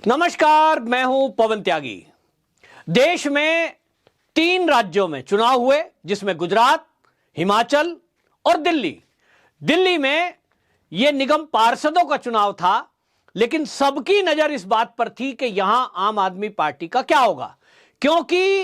नमस्कार, मैं हूं पवन त्यागी। देश में 3 राज्यों में चुनाव हुए, जिसमें गुजरात, हिमाचल और दिल्ली। दिल्ली में यह निगम पार्षदों का चुनाव था, लेकिन सबकी नजर इस बात पर थी कि यहां आम आदमी पार्टी का क्या होगा, क्योंकि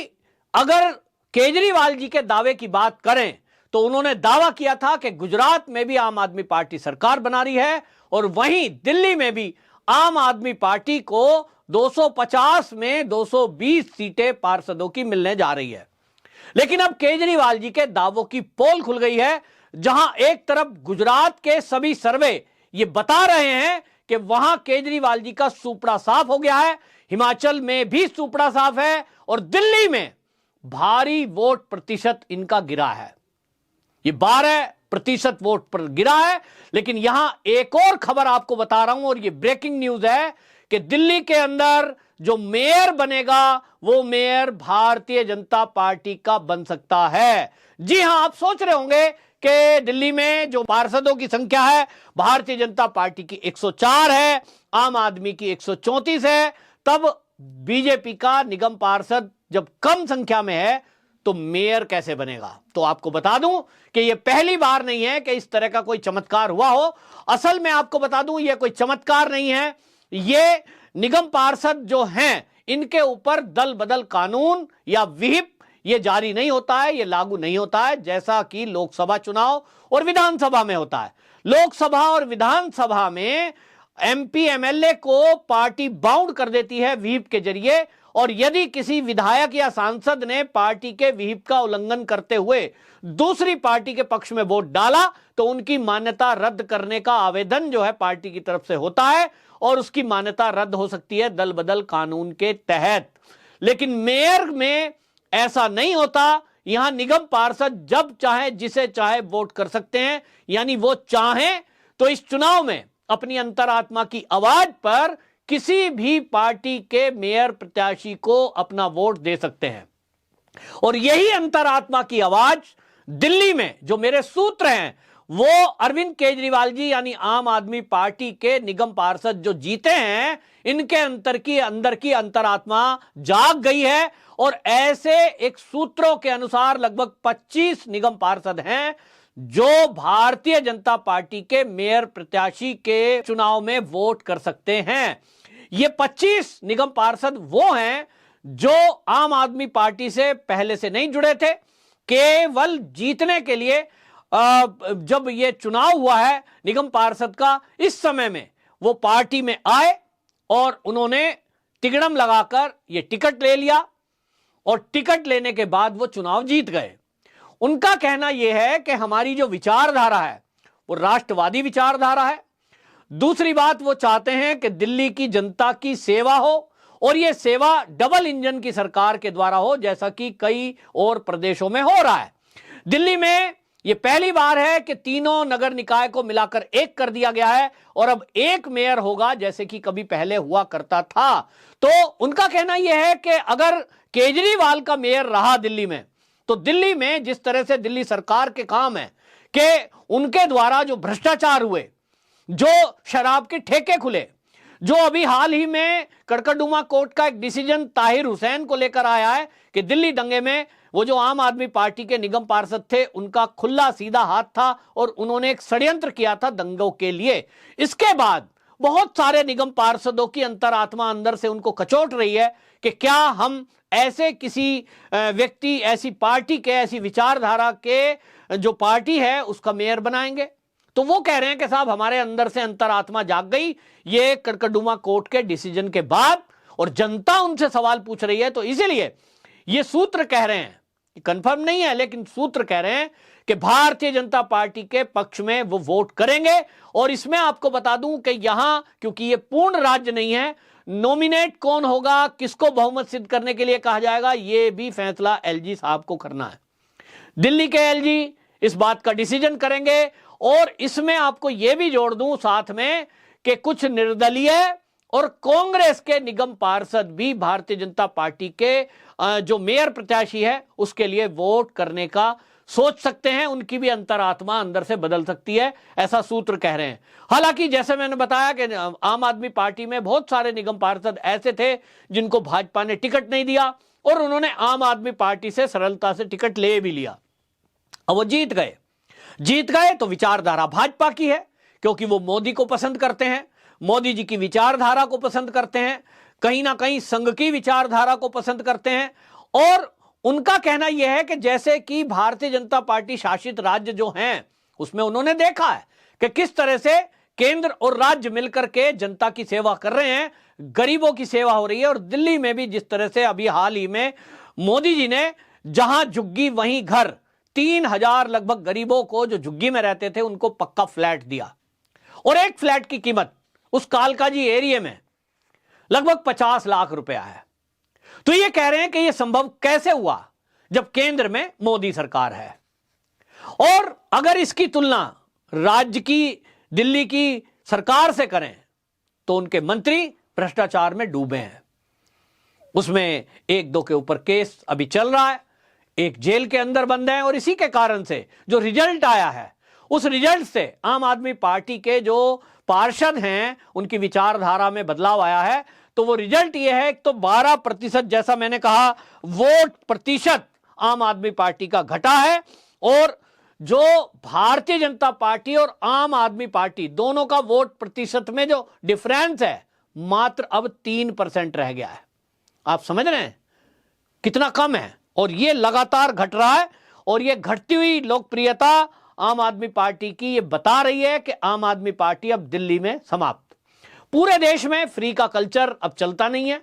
अगर केजरीवाल जी के दावे की बात करें तो उन्होंने दावा किया था कि गुजरात में भी आम आदमी पार्टी सरकार बना रही है और वहीं दिल्ली में भी आम आदमी पार्टी को 250 में 220 सीटें पार्षदों की मिलने जा रही है। लेकिन अब केजरीवाल जी के दावों की पोल खुल गई है, जहां एक तरफ गुजरात के सभी सर्वे ये बता रहे हैं कि वहां केजरीवाल जी का सुपड़ा साफ हो गया है, हिमाचल में भी सुपड़ा साफ है और दिल्ली में भारी वोट प्रतिशत इनका गिरा है। ये 12% वोट पर गिरा है। लेकिन यहां एक और खबर आपको बता रहा हूं और ये ब्रेकिंग न्यूज है कि दिल्ली के अंदर जो मेयर बनेगा वो मेयर भारतीय जनता पार्टी का बन सकता है। जी हां, आप सोच रहे होंगे कि दिल्ली में जो पार्षदों की संख्या है भारतीय जनता पार्टी की 104 है, आम आदमी की 134 है, तब बीजेपी का निगम पार्षद जब कम संख्या में है तो मेयर कैसे बनेगा। तो आपको बता दूं कि यह पहली बार नहीं है कि इस तरह का कोई चमत्कार हुआ हो। असल में आपको बता दूं यह कोई चमत्कार नहीं है, यह निगम पार्षद जो हैं इनके ऊपर दल बदल कानून या व्हिप यह जारी नहीं होता है, यह लागू नहीं होता है, जैसा कि लोकसभा चुनाव और विधानसभा में होता है। लोकसभा और विधानसभा में एमपी एमएलए को पार्टी बाउंड कर देती है व्हिप के जरिए, और यदि किसी विधायक या सांसद ने पार्टी के व्हिप का उल्लंघन करते हुए दूसरी पार्टी के पक्ष में वोट डाला तो उनकी मान्यता रद्द करने का आवेदन जो है पार्टी की तरफ से होता है और उसकी मान्यता रद्द हो सकती है दल बदल कानून के तहत। लेकिन मेयर में ऐसा नहीं होता। यहां निगम पार्षद जब चाहे जिसे चाहे वोट कर सकते हैं, यानी वो चाहें तो इस चुनाव में अपनी अंतरात्मा की आवाज पर किसी भी पार्टी के मेयर प्रत्याशी को अपना वोट दे सकते हैं। और यही अंतरात्मा की आवाज दिल्ली में जो मेरे सूत्र हैं वो अरविंद केजरीवाल जी यानी आम आदमी पार्टी के निगम पार्षद जो जीते हैं इनके अंदर की अंतरात्मा जाग गई है। और ऐसे एक सूत्रों के अनुसार लगभग 25 निगम पार्षद हैं जो भारतीय जनता पार्टी के मेयर प्रत्याशी के चुनाव में वोट कर सकते हैं। ये 25 निगम पार्षद वो हैं जो आम आदमी पार्टी से पहले से नहीं जुड़े थे, केवल जीतने के लिए जब ये चुनाव हुआ है निगम पार्षद का, इस समय में वो पार्टी में आए और उन्होंने तिगड़म लगाकर ये टिकट ले लिया और टिकट लेने के बाद वो चुनाव जीत गए। उनका कहना यह है कि हमारी जो विचारधारा है वो राष्ट्रवादी विचारधारा है। दूसरी बात, वो चाहते हैं कि दिल्ली की जनता की सेवा हो और यह सेवा डबल इंजन की सरकार के द्वारा हो, जैसा कि कई और प्रदेशों में हो रहा है। दिल्ली में यह पहली बार है कि तीनों नगर निकाय को मिलाकर एक कर दिया गया है और अब एक मेयर होगा, जैसे कि कभी पहले हुआ करता था। तो उनका कहना यह है कि अगर केजरीवाल का मेयर रहा दिल्ली में तो दिल्ली में जिस तरह से दिल्ली सरकार के काम है कि उनके द्वारा जो भ्रष्टाचार हुए, जो शराब के ठेके खुले, जो अभी हाल ही में कड़कड़डुमा कोर्ट का एक डिसीजन ताहिर हुसैन को लेकर आया है कि दिल्ली दंगे में वो जो आम आदमी पार्टी के निगम पार्षद थे उनका खुला सीधा हाथ था और उन्होंने एक षड्यंत्र किया था दंगों के लिए। इसके बाद बहुत सारे निगम पार्षदों की अंतरात्मा अंदर से उनको कचोट रही है कि क्या हम ऐसे किसी व्यक्ति, ऐसी पार्टी के, ऐसी विचारधारा के जो पार्टी है उसका मेयर बनाएंगे। तो वो कह रहे हैं कि साहब हमारे अंदर से अंतरात्मा जाग गई ये कड़कड़डुमा कोर्ट के डिसीजन के बाद, और जनता उनसे सवाल पूछ रही है। तो इसीलिए ये सूत्र कह रहे हैं, कंफर्म नहीं है लेकिन सूत्र कह रहे हैं कि भारतीय जनता पार्टी के पक्ष में वो वोट करेंगे। और इसमें आपको बता दूं कि यहां क्योंकि ये पूर्ण राज्य नहीं है, नॉमिनेट कौन होगा, किसको बहुमत सिद्ध करने के लिए कहा जाएगा, ये भी फैसला एलजी साहब को करना है। दिल्ली के एलजी इस बात का डिसीजन करेंगे। और इसमें आपको यह भी जोड़ दूं साथ में कि कुछ निर्दलीय और कांग्रेस के निगम पार्षद भी भारतीय जनता पार्टी के जो मेयर प्रत्याशी है उसके लिए वोट करने का सोच सकते हैं, उनकी भी अंतरात्मा अंदर से बदल सकती है, ऐसा सूत्र कह रहे हैं। हालांकि जैसे मैंने बताया कि आम आदमी पार्टी में बहुत सारे निगम पार्षद ऐसे थे जिनको भाजपा ने टिकट नहीं दिया और उन्होंने आम आदमी पार्टी से सरलता से टिकट ले भी लिया। अब वो जीत गए तो विचारधारा भाजपा की है, क्योंकि वो मोदी को पसंद करते हैं, मोदी जी की विचारधारा को पसंद करते हैं, कहीं ना कहीं संघ की विचारधारा को पसंद करते हैं। और उनका कहना यह है कि जैसे कि भारतीय जनता पार्टी शासित राज्य जो हैं उसमें उन्होंने देखा है कि किस तरह से केंद्र और राज्य मिलकर के जनता की सेवा कर रहे हैं, गरीबों की सेवा हो रही है। और दिल्ली में भी जिस तरह से अभी हाल ही में मोदी जी ने जहां झुग्गी वहीं घर, 3,000 लगभग गरीबों को जो झुग्गी में रहते थे उनको पक्का फ्लैट दिया, और एक फ्लैट की कीमत उस कालकाजी एरिया में लगभग 50 लाख रुपया है। तो ये कह रहे हैं कि ये संभव कैसे हुआ जब केंद्र में मोदी सरकार है। और अगर इसकी तुलना राज्य की, दिल्ली की सरकार से करें तो उनके मंत्री भ्रष्टाचार में डूबे हैं। उसमें एक दो के ऊपर केस अभी चल रहा है, एक जेल के अंदर बंद है, और इसी के कारण से जो रिजल्ट आया है उस रिजल्ट से आम आदमी पार्टी के जो पार्षद हैं उनकी विचारधारा में बदलाव आया है। तो वो रिजल्ट ये है तो 12% जैसा मैंने कहा वोट प्रतिशत आम आदमी पार्टी का घटा है, और जो भारतीय जनता पार्टी और आम आदमी पार्टी दोनों का वोट प्रतिशत में जो डिफरेंस है मात्र अब 3% रह गया है। आप समझ रहे हैं कितना कम है, और ये लगातार घट रहा है। और ये घटती हुई लोकप्रियता आम आदमी पार्टी की ये बता रही है कि आम आदमी पार्टी अब दिल्ली में समाप्त। पूरे देश में फ्री का कल्चर अब चलता नहीं है,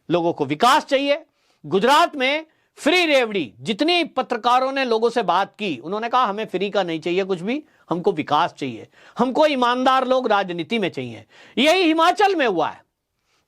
लोगों को विकास चाहिए। गुजरात में फ्री रेवड़ी, जितनी पत्रकारों ने लोगों से बात की उन्होंने कहा हमें फ्री का नहीं चाहिए कुछ भी, हमको विकास चाहिए, हमको ईमानदार लोग राजनीति में चाहिए। यही हिमाचल में हुआ है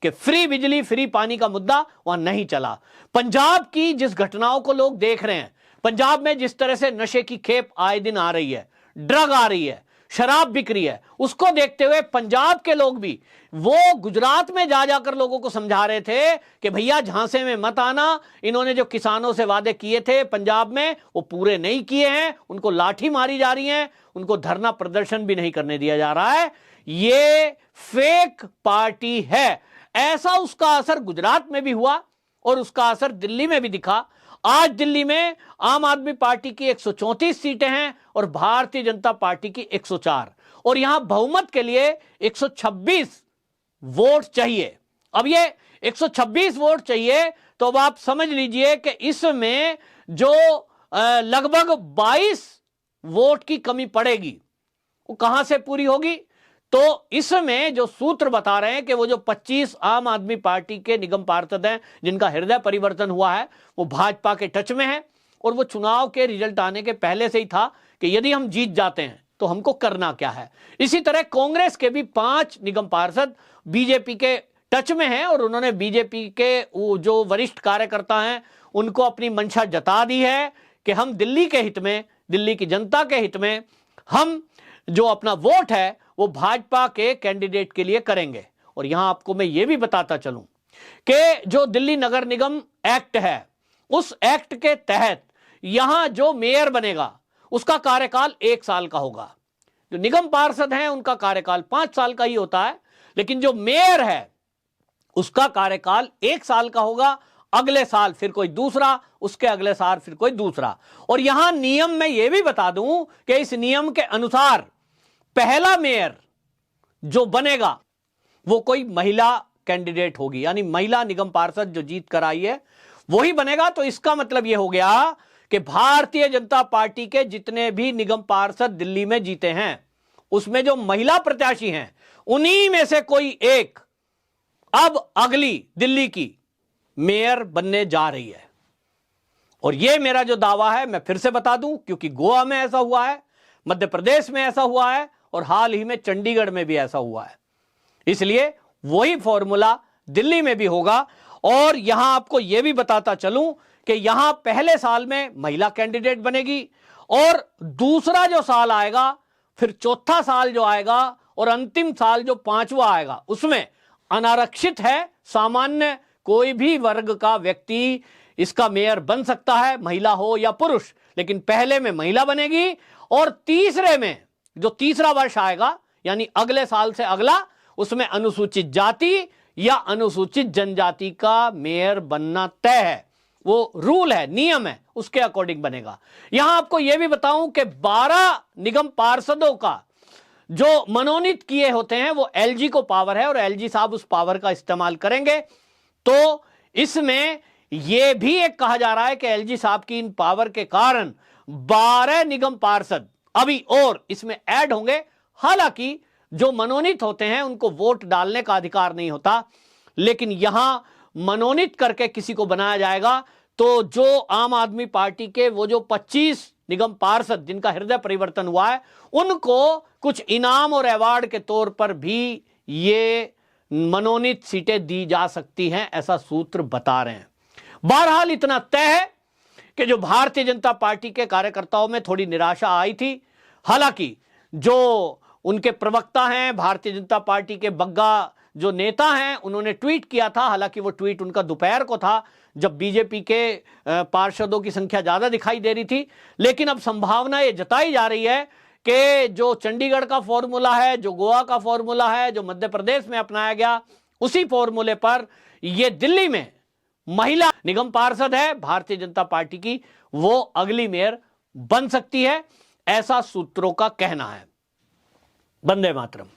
कि फ्री बिजली फ्री पानी का मुद्दा वहां नहीं चला। पंजाब की जिस घटनाओं को लोग देख रहे हैं, पंजाब में जिस तरह से नशे की खेप आए दिन आ रही है, ड्रग आ रही है, शराब बिक रही है, उसको देखते हुए पंजाब के लोग भी वो गुजरात में जा जाकर लोगों को समझा रहे थे कि भैया झांसे में मत आना, इन्होंने जो किसानों से वादे किए थे पंजाब में वो पूरे नहीं किए हैं, उनको लाठी मारी जा रही है, उनको धरना प्रदर्शन भी नहीं करने दिया जा रहा है, ये फेक पार्टी है। ऐसा उसका असर गुजरात में भी हुआ और उसका असर दिल्ली में भी दिखा। आज दिल्ली में आम आदमी पार्टी की 134 सीटें हैं और भारतीय जनता पार्टी की 104, और यहां बहुमत के लिए 126 वोट चाहिए। अब ये 126 वोट चाहिए तो अब आप समझ लीजिए कि इसमें जो लगभग 22 वोट की कमी पड़ेगी वो कहां से पूरी होगी। तो इसमें जो सूत्र बता रहे हैं कि वो जो 25 आम आदमी पार्टी के निगम पार्षद हैं जिनका हृदय परिवर्तन हुआ है वो भाजपा के टच में है, और वो चुनाव के रिजल्ट आने के पहले से ही था कि यदि हम जीत जाते हैं तो हमको करना क्या है। इसी तरह कांग्रेस के भी 5 निगम पार्षद बीजेपी के टच में हैं, और उन्होंने बीजेपी के जो वरिष्ठ कार्यकर्ता हैं उनको अपनी मंशा जता दी है कि हम दिल्ली के हित में, दिल्ली की जनता के हित में हम जो अपना वोट है वो भाजपा के कैंडिडेट के लिए करेंगे। और यहां आपको मैं ये भी बताता चलूं कि जो दिल्ली नगर निगम एक्ट है उस एक्ट के तहत यहां जो मेयर बनेगा उसका कार्यकाल 1 साल का होगा। जो निगम पार्षद हैं उनका कार्यकाल 5 साल का ही होता है, लेकिन जो मेयर है उसका कार्यकाल 1 साल का होगा। अगले साल फिर कोई दूसरा, उसके अगले साल फिर कोई दूसरा। और यहां नियम में यह भी बता दूं कि इस नियम के अनुसार पहला मेयर जो बनेगा वो कोई महिला कैंडिडेट होगी, यानी महिला निगम पार्षद जो जीत कर आई है वही बनेगा। तो इसका मतलब यह हो गया कि भारतीय जनता पार्टी के जितने भी निगम पार्षद दिल्ली में जीते हैं उसमें जो महिला प्रत्याशी हैं उन्हीं में से कोई एक अब अगली दिल्ली की मेयर बनने जा रही है। और यह मेरा जो दावा है मैं फिर से बता दूं, क्योंकि गोवा में ऐसा हुआ है, मध्य प्रदेश में ऐसा हुआ है और हाल ही में चंडीगढ़ में भी ऐसा हुआ है, इसलिए वही फॉर्मूला दिल्ली में भी होगा। और यहां आपको यह भी बताता चलूं कि यहां पहले साल में महिला कैंडिडेट बनेगी, और दूसरा जो साल आएगा, फिर चौथा साल जो आएगा और अंतिम साल जो 5वां आएगा उसमें अनारक्षित है, सामान्य कोई भी वर्ग का व्यक्ति इसका मेयर बन सकता है, महिला हो या पुरुष, लेकिन पहले में महिला बनेगी और तीसरे में जो तीसरा वर्ष आएगा यानी अगले साल से अगला, उसमें अनुसूचित जाति या अनुसूचित जनजाति का मेयर बनना तय है। वो रूल है, नियम है, उसके अकॉर्डिंग बनेगा। यहां आपको यह भी बताऊं कि 12 निगम पार्षदों का जो मनोनीत किए होते हैं वो एलजी को पावर है और एलजी साहब उस पावर का इस्तेमाल करेंगे। तो इसमें यह भी एक कहा जा रहा है कि एलजी साहब की इन पावर के कारण 12 निगम पार्षद अभी और इसमें ऐड होंगे। हालांकि जो मनोनीत होते हैं उनको वोट डालने का अधिकार नहीं होता, लेकिन यहां मनोनीत करके किसी को बनाया जाएगा। तो जो आम आदमी पार्टी के वो जो 25 निगम पार्षद जिनका हृदय परिवर्तन हुआ है, उनको कुछ इनाम और अवार्ड के तौर पर भी ये मनोनीत सीटें दी जा सकती हैं, ऐसा सूत्र बता रहे हैं। बहरहाल इतना तय है कि जो भारतीय जनता पार्टी के कार्यकर्ताओं में थोड़ी निराशा आई थी। हालांकि जो उनके प्रवक्ता हैं, भारतीय जनता पार्टी के बग्गा जो नेता हैं, उन्होंने ट्वीट किया था। हालांकि वो ट्वीट उनका दोपहर को था जब बीजेपी के पार्षदों की संख्या ज्यादा दिखाई दे रही थी। लेकिन अब संभावना ये जताई जा रही है कि जो चंडीगढ़ का फॉर्मूला है, जो गोवा का फॉर्मूला है, जो मध्य प्रदेश में अपनाया गया, उसी फॉर्मूले पर ये दिल्ली में महिला निगम पार्षद है भारतीय जनता पार्टी की, वो अगली मेयर बन सकती है, ऐसा सूत्रों का कहना है। वंदे मातरम।